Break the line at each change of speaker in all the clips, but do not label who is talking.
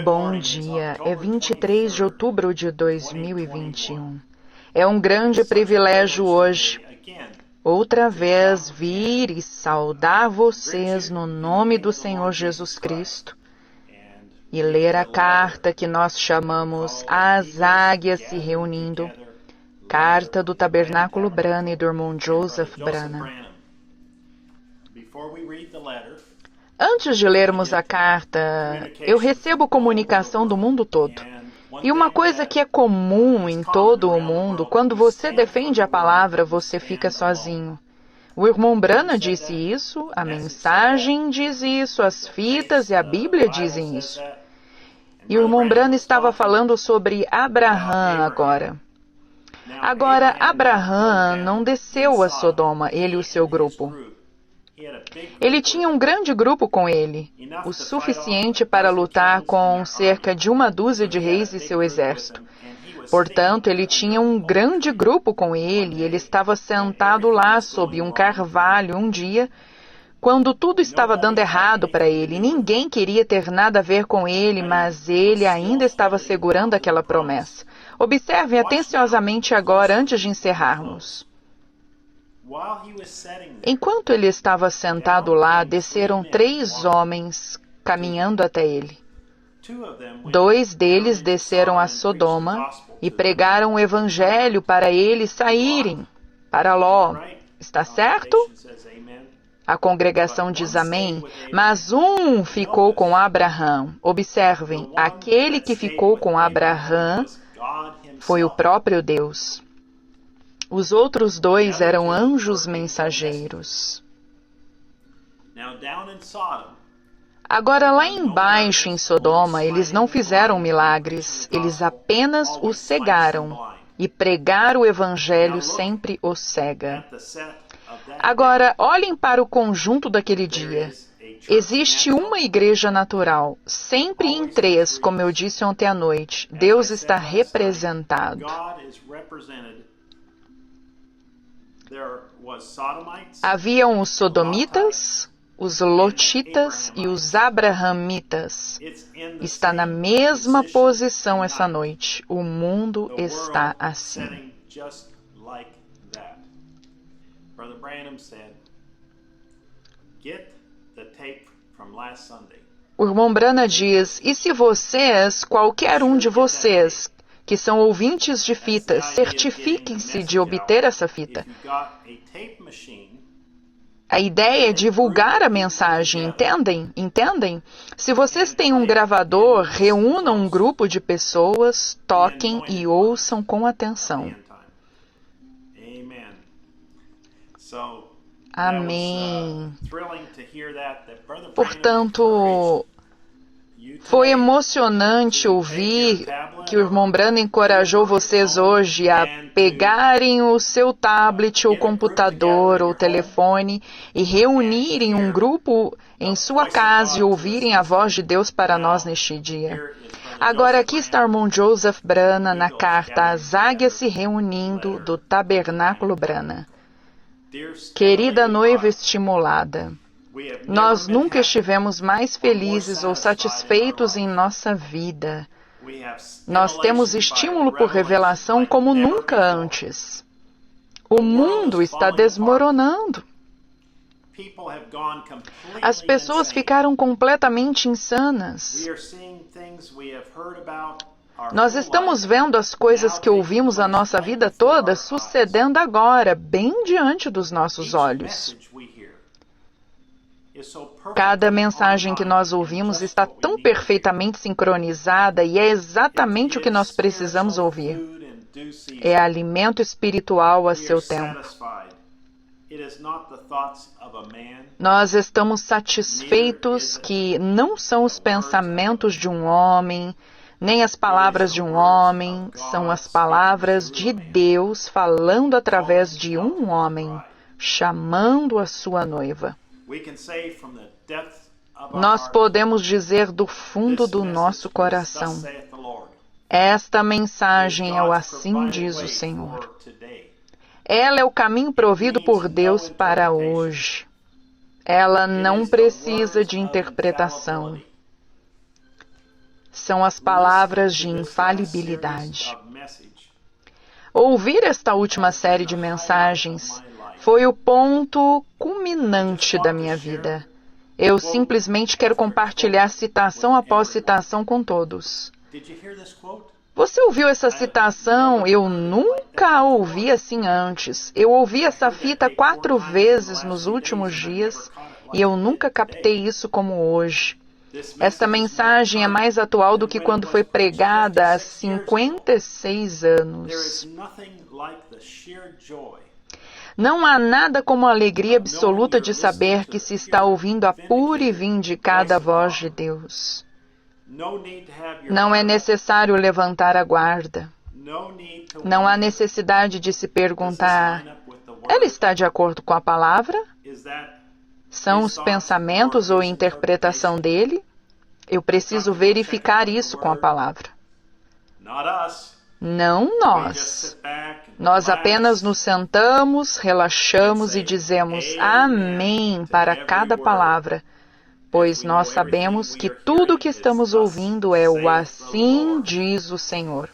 Bom dia, é 23 de outubro de 2021. É um grande privilégio hoje, outra vez, vir e saudar vocês no nome do Senhor Jesus Cristo e ler a carta que nós chamamos As Águias se Reunindo, carta do Tabernáculo Branham e do irmão Joseph Branham. Antes de lermos a carta, eu recebo comunicação do mundo todo. E uma coisa que é comum em todo o mundo, quando você defende a palavra, você fica sozinho. O irmão Branham disse isso, a mensagem diz isso, as fitas e a Bíblia dizem isso. E o irmão Branham estava falando sobre Abraão agora. Agora, Abraão não desceu a Sodoma, ele e o seu grupo. Ele tinha um grande grupo com ele, o suficiente para lutar com cerca de 1 dúzia de reis e seu exército. Portanto, ele tinha um grande grupo com ele e ele estava sentado lá sob um carvalho um dia, quando tudo estava dando errado para ele. Ninguém queria ter nada a ver com ele, mas ele ainda estava segurando aquela promessa. Observem atenciosamente agora, antes de encerrarmos. Enquanto ele estava sentado lá, desceram 3 homens caminhando até ele. 2 deles desceram a Sodoma e pregaram o evangelho para eles saírem para Ló. Está certo? A congregação diz amém, mas um ficou com Abraão. Observem, aquele que ficou com Abraão foi o próprio Deus. Os outros 2 eram anjos mensageiros. Agora, lá embaixo em Sodoma, eles não fizeram milagres, eles apenas os cegaram. E pregar o evangelho sempre os cega. Agora, olhem para o conjunto daquele dia. Existe uma igreja natural, sempre em 3, como eu disse ontem à noite. Deus está representado. Haviam os sodomitas, os lotitas e os abrahamitas. Está na mesma posição essa noite. O mundo está assim. O irmão Branham diz, e se vocês, qualquer um de vocês, que são ouvintes de fitas, certifiquem-se de obter essa fita. A ideia é divulgar a mensagem, entendem? Entendem? Se vocês têm um gravador, reúnam um grupo de pessoas, toquem e ouçam com atenção. Amém. Portanto, foi emocionante ouvir que o irmão Branham encorajou vocês hoje a pegarem o seu tablet ou computador ou telefone e reunirem um grupo em sua casa e ouvirem a voz de Deus para nós neste dia. Agora aqui está o irmão Joseph Branham na carta As Águias se Reunindo do Tabernáculo Branham. Querida noiva estimulada, nós nunca estivemos mais felizes ou satisfeitos em nossa vida. Nós temos estímulo por revelação como nunca antes. O mundo está desmoronando. As pessoas ficaram completamente insanas. Nós estamos vendo as coisas que ouvimos a nossa vida toda sucedendo agora, bem diante dos nossos olhos. Cada mensagem que nós ouvimos está tão perfeitamente sincronizada e é exatamente o que nós precisamos ouvir. É alimento espiritual a seu tempo. Nós estamos satisfeitos que não são os pensamentos de um homem, nem as palavras de um homem, são as palavras de Deus falando através de um homem, chamando a sua noiva. Nós podemos dizer do fundo do nosso coração, esta mensagem é o assim diz o Senhor. Ela é o caminho provido por Deus para hoje. Ela não precisa de interpretação. são as palavras de infalibilidade. Ouvir esta última série de mensagens foi o ponto culminante da minha vida. Eu simplesmente quero compartilhar citação após citação com todos. Você ouviu essa citação? Eu nunca a ouvi assim antes. Eu ouvi essa fita 4 vezes nos últimos dias e eu nunca captei isso como hoje. Esta mensagem é mais atual do que quando foi pregada há 56 anos. Não há nada como a alegria absoluta de saber que se está ouvindo a pura e vindicada voz de Deus. Não é necessário levantar a guarda. Não há necessidade de se perguntar: ela está de acordo com a palavra? São os pensamentos ou interpretação dele? Eu preciso verificar isso com a palavra. Não nós. Nós apenas nos sentamos, relaxamos e dizemos amém para cada palavra, pois nós sabemos que tudo o que estamos ouvindo é o assim diz o Senhor.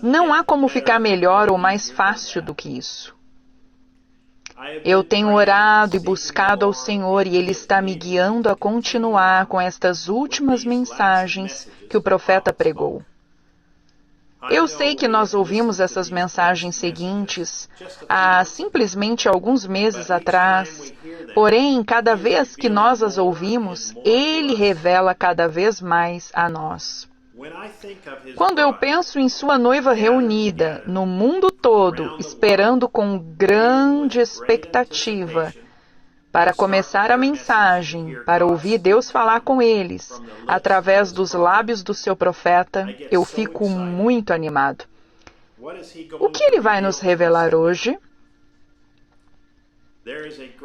Não há como ficar melhor ou mais fácil do que isso. Eu tenho orado e buscado ao Senhor e Ele está me guiando a continuar com estas últimas mensagens que o profeta pregou. Eu sei que nós ouvimos essas mensagens seguintes há simplesmente alguns meses atrás, porém, cada vez que nós as ouvimos, Ele revela cada vez mais a nós. Quando eu penso em sua noiva reunida no mundo todo, esperando com grande expectativa para começar a mensagem, para ouvir Deus falar com eles, através dos lábios do seu profeta, eu fico muito animado. O que ele vai nos revelar hoje?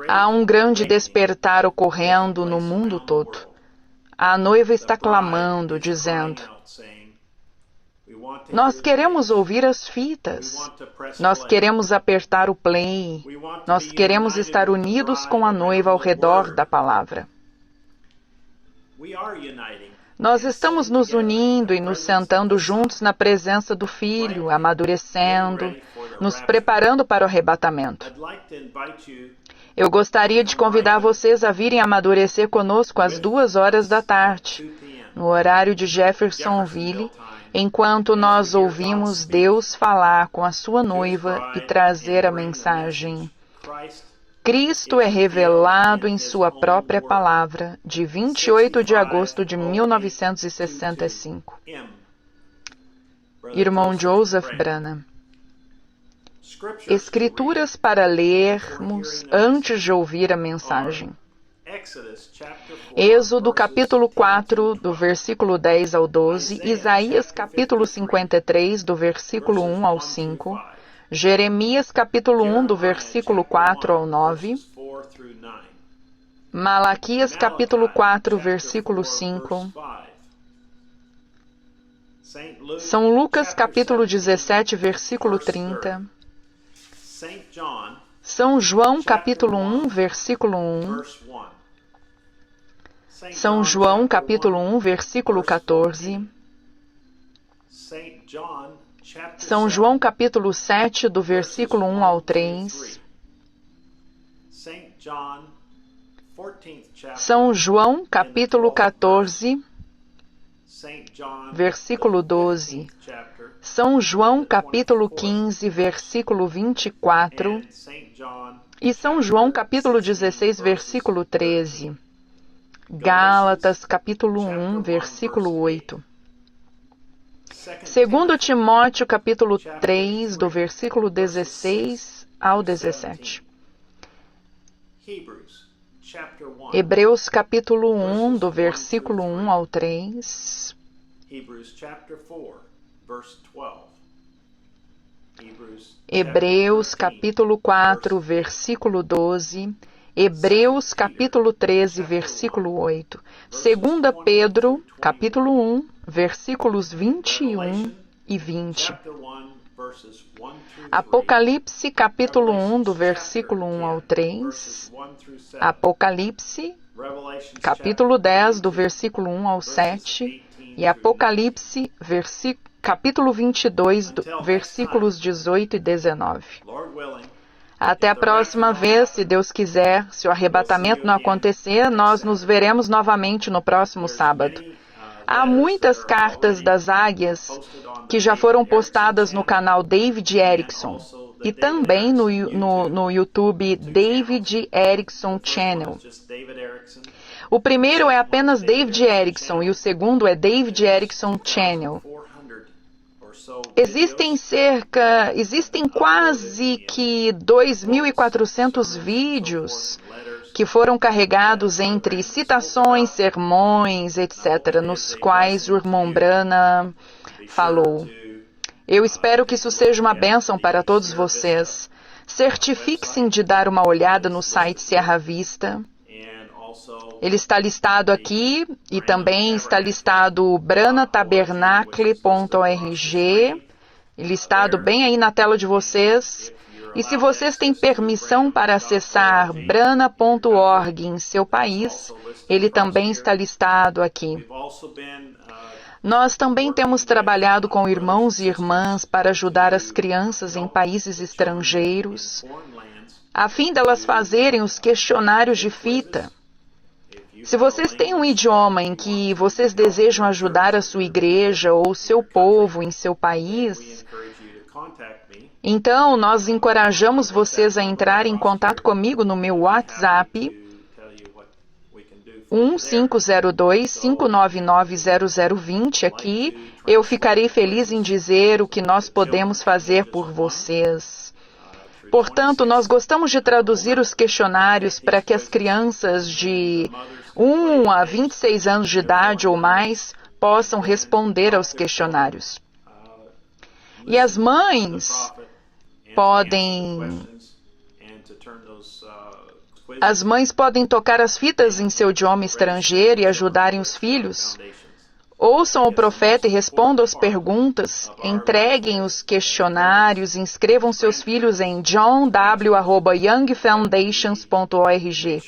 Há um grande despertar ocorrendo no mundo todo. A noiva está clamando, dizendo: nós queremos ouvir as fitas, nós queremos apertar o play, nós queremos estar unidos com a noiva ao redor da palavra. Nós estamos nos unindo e nos sentando juntos na presença do Filho, amadurecendo, nos preparando para o arrebatamento. Eu gostaria de convidar vocês a virem amadurecer conosco às 2 da tarde, no horário de Jeffersonville, enquanto nós ouvimos Deus falar com a sua noiva e trazer a mensagem. Cristo é revelado em sua própria palavra, de 28 de agosto de 1965. Irmão Joseph Branham. Escrituras para lermos antes de ouvir a mensagem. Êxodo capítulo 4, do versículo 10 ao 12, Isaías capítulo 53, do versículo 1 ao 5, Jeremias capítulo 1, do versículo 4 ao 9, Malaquias capítulo 4, versículo 5, São Lucas capítulo 17, versículo 30, São João capítulo 1, versículo 1, São João capítulo 1, versículo 14, São João capítulo 7, do versículo 1 ao 3, São João capítulo 14, versículo 12, São João capítulo 15, versículo 24 e São João capítulo 16, versículo 13. Gálatas capítulo 1, versículo 8. Segundo Timóteo capítulo 3, do versículo 16 ao 17. Hebreus capítulo 1, do versículo 1 ao 3. Hebreus capítulo 4, versículo 12. Hebreus capítulo 13, versículo 8. 2 Pedro capítulo 1, versículos 21 e 20. Apocalipse capítulo 1, do versículo 1 ao 3. Apocalipse capítulo 10, do versículo 1 ao 7, e Apocalipse, capítulo 22, versículos 18 e 19. Até a próxima vez, se Deus quiser, se o arrebatamento não acontecer, nós nos veremos novamente no próximo sábado. Há muitas cartas das águias que já foram postadas no canal David Erickson e também no YouTube David Erickson Channel. O primeiro é apenas David Erickson e o segundo é David Erickson Channel. Existem quase que 2.400 vídeos que foram carregados entre citações, sermões, etc., nos quais o irmão Branham falou. Eu espero que isso seja uma bênção para todos vocês. Certifique-se de dar uma olhada no site Sierra Vista. Ele está listado aqui e também está listado branatabernacle.org, listado bem aí na tela de vocês. E se vocês têm permissão para acessar brana.org em seu país, ele também está listado aqui. Nós também temos trabalhado com irmãos e irmãs para ajudar as crianças em países estrangeiros, a fim delas fazerem os questionários de fita. Se vocês têm um idioma em que vocês desejam ajudar a sua igreja ou o seu povo em seu país, então nós encorajamos vocês a entrar em contato comigo no meu WhatsApp 1502-599-0020 aqui. Eu ficarei feliz em dizer o que nós podemos fazer por vocês. Portanto, nós gostamos de traduzir os questionários para que as crianças de 1 a 26 anos de idade ou mais possam responder aos questionários. E as mães podem tocar as fitas em seu idioma estrangeiro e ajudarem os filhos. Ouçam o profeta e respondam as perguntas, entreguem os questionários, inscrevam seus filhos em johnw@youngfoundations.org.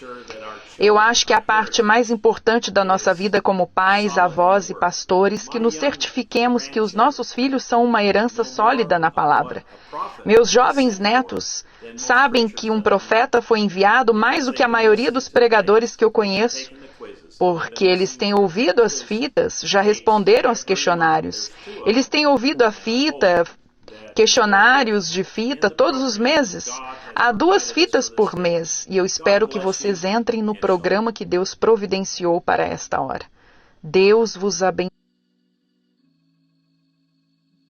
Eu acho que a parte mais importante da nossa vida como pais, avós e pastores, que nos certifiquemos que os nossos filhos são uma herança sólida na palavra. Meus jovens netos sabem que um profeta foi enviado mais do que a maioria dos pregadores que eu conheço, porque eles têm ouvido as fitas, já responderam aos questionários. Eles têm ouvido a fita, questionários de fita todos os meses. Há 2 fitas por mês e eu espero que vocês entrem no programa que Deus providenciou para esta hora. Deus vos abençoe.